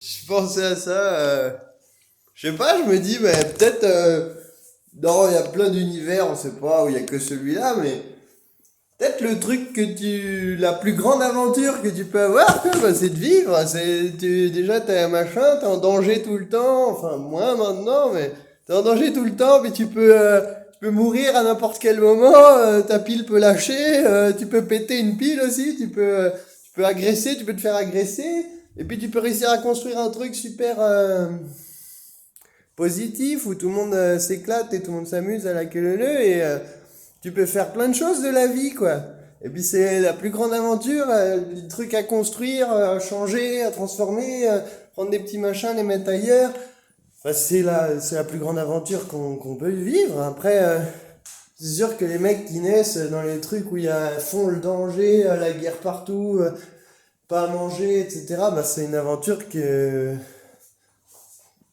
Je pensais à ça. Je sais pas, je me dis, bah, peut-être. Non, il y a plein d'univers, on sait pas, où il y a que celui-là, mais. Peut-être le truc que tu. La plus grande aventure que tu peux avoir, quoi, bah, c'est de vivre. Déjà, t'es un machin, t'es en danger tout le temps. Enfin, moins maintenant, mais. T'es en danger tout le temps, mais tu peux mourir à n'importe quel moment. Ta pile peut lâcher. Tu peux péter une pile aussi. Tu peux agresser, tu peux te faire agresser. Et puis tu peux réussir à construire un truc super positif où tout le monde s'éclate et tout le monde s'amuse à la queue leu et tu peux faire plein de choses de la vie, quoi. Et puis c'est la plus grande aventure, des trucs à construire, à changer, à transformer, prendre des petits machins, les mettre ailleurs. Enfin, c'est la plus grande aventure qu'on peut vivre. Après, c'est sûr que les mecs qui naissent dans les trucs où il y a à fond le danger, la guerre partout, pas à manger, etc., bah c'est une aventure que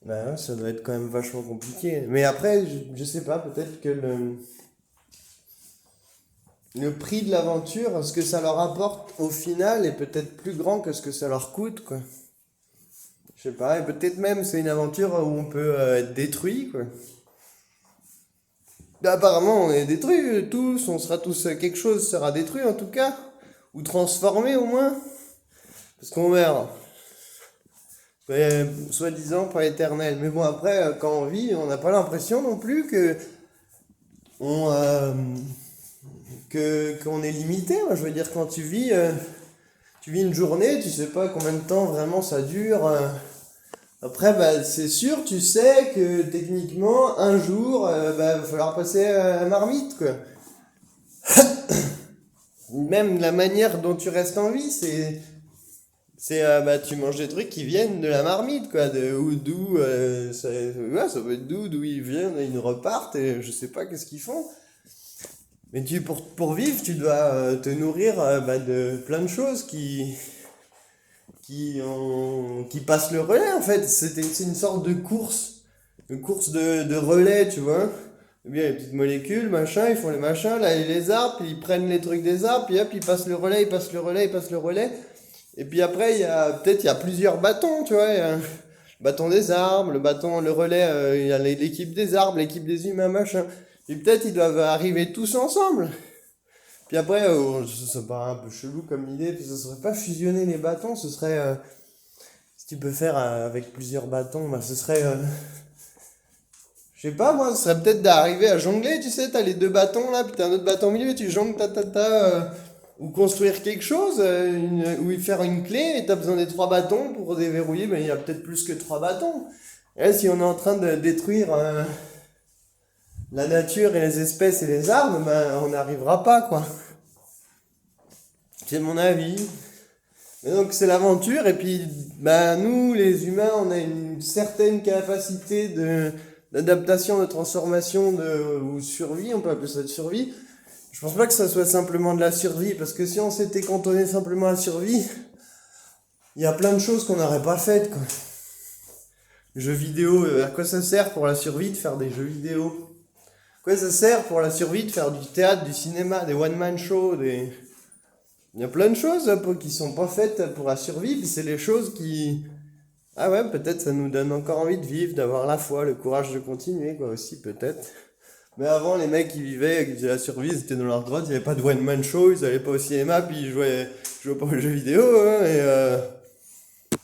bah ouais, ça doit être quand même vachement compliqué. Mais après, je sais pas, peut-être que le prix de l'aventure, ce que ça leur apporte au final est peut-être plus grand que ce que ça leur coûte, quoi. Je sais pas, et peut-être même c'est une aventure où on peut être détruit, quoi. Bah, apparemment, on est détruits tous, on sera tous, quelque chose sera détruit en tout cas, ou transformé au moins, parce qu'on meurt. Soi-disant pas éternel. Mais bon, après, quand on vit, on n'a pas l'impression non plus on, euh, qu'on est limité. Moi, je veux dire, quand tu vis une journée, tu sais pas combien de temps vraiment ça dure. Après, bah, c'est sûr, tu sais que techniquement, un jour, bah, va falloir passer à la marmite, quoi. Même la manière dont tu restes en vie, bah, tu manges des trucs qui viennent de la marmite, quoi. Ouais, ça peut être d'où ils viennent, et ils repartent, et je sais pas qu'est-ce qu'ils font. Mais pour vivre, tu dois te nourrir bah, de plein de choses qui passent le relais, en fait. C'est une sorte une course de relais, tu vois. Eh bien, les petites molécules, machin, ils font les machins, là, les arbres, puis ils prennent les trucs des arbres, puis hop, ils passent le relais, ils passent le relais, ils passent le relais. Et puis après, il y a plusieurs bâtons, tu vois. Il y a le bâton des arbres, le relais, il y a l'équipe des arbres, l'équipe des humains, machin. Et peut-être ils doivent arriver tous ensemble. Puis après, ça paraît un peu chelou comme idée, puis ça serait pas fusionner les bâtons, ce serait, si tu peux faire avec plusieurs bâtons, bah ce serait, je sais pas moi, ce serait peut-être d'arriver à jongler, tu sais, t'as les deux bâtons là, puis t'as un autre bâton au milieu, et tu jongles, ou construire quelque chose, ou y faire une clé, et t'as besoin des trois bâtons pour déverrouiller, mais il y a peut-être plus que trois bâtons. Et là, si on est en train de détruire la nature et les espèces et les arbres, ben on n'arrivera pas, quoi. C'est mon avis. Et donc c'est l'aventure, et puis bah, nous, les humains, on a une certaine capacité d'adaptation, de transformation, ou survie, on peut appeler ça de survie. Je pense pas que ça soit simplement de la survie, parce que si on s'était cantonné simplement à la survie, il y a plein de choses qu'on n'aurait pas faites, quoi. Jeux vidéo, à quoi ça sert pour la survie de faire des jeux vidéo? À quoi ça sert pour la survie de faire du théâtre, du cinéma, des one-man shows, des... Il y a plein de choses qui sont pas faites pour la survie, puis c'est les choses qui... Ah ouais, peut-être ça nous donne encore envie de vivre, d'avoir la foi, le courage de continuer, quoi, aussi, peut-être. Mais avant, les mecs qui vivaient, qui faisaient la survie, ils étaient dans leur grotte, il n'y avait pas de one-man show, ils allaient pas au cinéma, puis ils jouaient pas aux jeux vidéo, hein,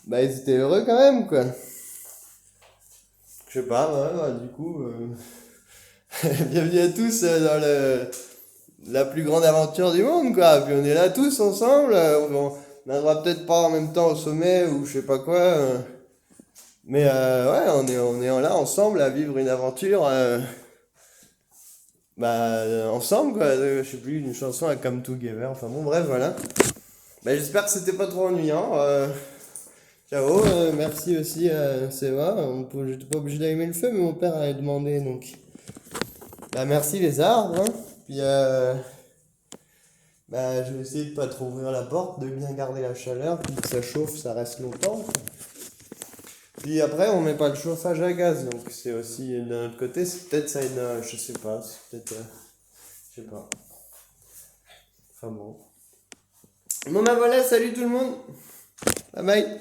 bah ils étaient heureux quand même, quoi. Je sais pas, ouais, bah, du coup, bienvenue à tous dans la plus grande aventure du monde, quoi. Puis on est là tous ensemble, on n'arrivera peut-être pas en même temps au sommet ou je sais pas quoi, mais ouais, on est là ensemble à vivre une aventure, bah, ensemble, quoi. Je sais plus, une chanson à Come Together, enfin bon, bref, voilà. Bah, j'espère que c'était pas trop ennuyant. Ciao, merci aussi à Seva. J'étais pas obligé d'allumer le feu, mais mon père avait demandé, donc. Bah, merci les arbres, hein. Puis, bah, je vais essayer de pas trop ouvrir la porte, de bien garder la chaleur, puis que ça chauffe, ça reste longtemps. Puis après, on met pas le chauffage à gaz, donc c'est aussi d'un autre côté, c'est peut-être ça aide, je sais pas, c'est peut-être, je sais pas. Enfin bon. Bon bah voilà, salut tout le monde. Bye bye.